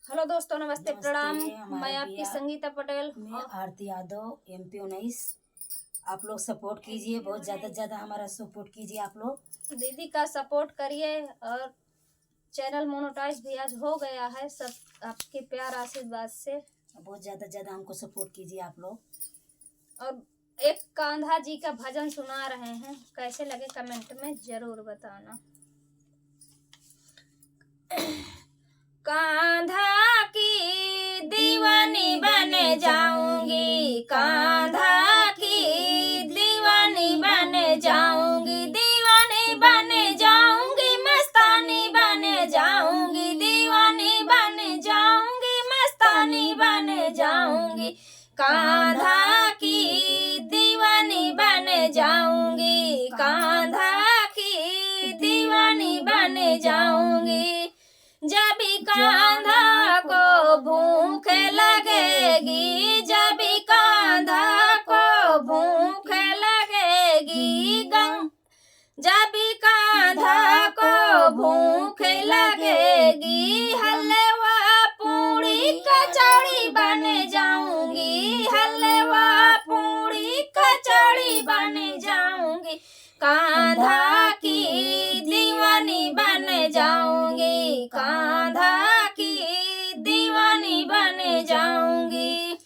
Hello दोस्तों, नमस्ते, प्रणाम। हमारे मैं आपकी भैया संगीता पटेल। मैं आरती यादव MP 19। आप लोग सपोर्ट कीजिए, बहुत ज़्यादा से ज़्यादा हमारा सपोर्ट कीजिए आप लोग। दीदी का सपोर्ट करिए और चैनल मोनेटाइज भी आज हो गया है, सब आपके प्यार आशीर्वाद से। बहुत ज़्यादा से ज़्यादा हमको सपोर्ट कीजिए आप लोग। और एक कान्हा जी का भजन सुना रहे हैं, कैसे लगे कमेंट में जरूर बताना। कान्हा की दीवानी बन जाऊंगी, कान्हा की दीवानी बन जाऊंगी, दीवानी बन जाऊंगी, मस्तानी बन जाऊंगी, दीवानी बन जाऊंगी, मस्तानी बन जाऊंगी, कान्हा की दीवानी बन जाऊंगी, कान्हा की दीवानी बन जाऊंगी। जब कान्हा को भूख लगेगी, जब कान्हा को भूख लगेगी, जब कान्हा को भूख लगेगी, हलवा पूड़ी कचौड़ी बन जाऊंगी, हलवा पूड़ी कचौड़ी बन जाऊंगी, कान्हा की दीवानी बन जाऊंगी, कान्हा की दीवानी बन जाऊंगी।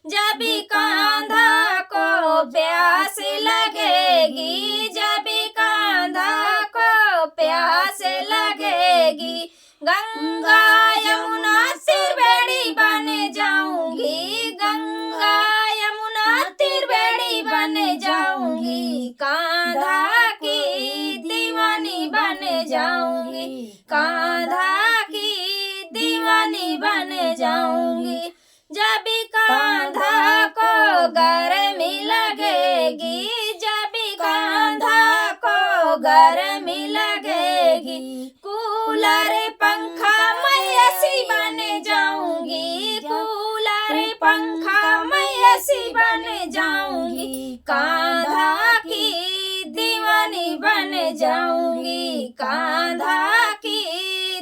जब कान्हा को प्यास लगेगी, जब कान्हा को प्यास लगेगी, गंगा यमुना त्रिवेणी बन जाऊंगी, गंगा यमुना त्रिवेणी बन जाऊंगी, कान्हा की दीवानी बन जाऊंगी, कान्हा की दीवानी बन जाऊंगी। जब कान्हा को गर्मी लगेगी, जब कान्हा को गर्मी लगेगी, कूलर पंखा मैं ऐसी बन जाऊंगी, कूलर पंखा मैं ऐसी बन जाऊंगी, कान्हा की दीवानी बन जाऊंगी, कान्हा की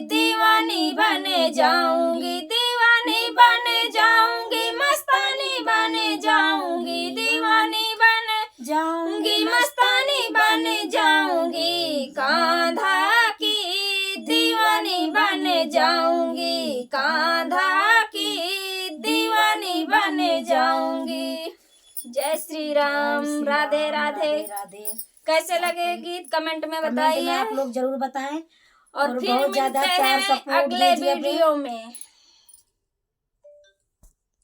दीवानी बन जाऊंगी, दीवानी बन जाऊंगी, मस्तानी बन जाऊंगी, दीवानी बन जाऊंगी, मस्तानी बन जाऊंगी, कान्हा की दीवानी बन जाऊंगी, कान्हा की दीवानी बन जाऊंगी। जय श्री राम, राधे राधे। कैसे लगे गीत कमेंट में बताइए, आप लोग जरूर बताएं और फिर मिलते हैं अगले वीडियो में।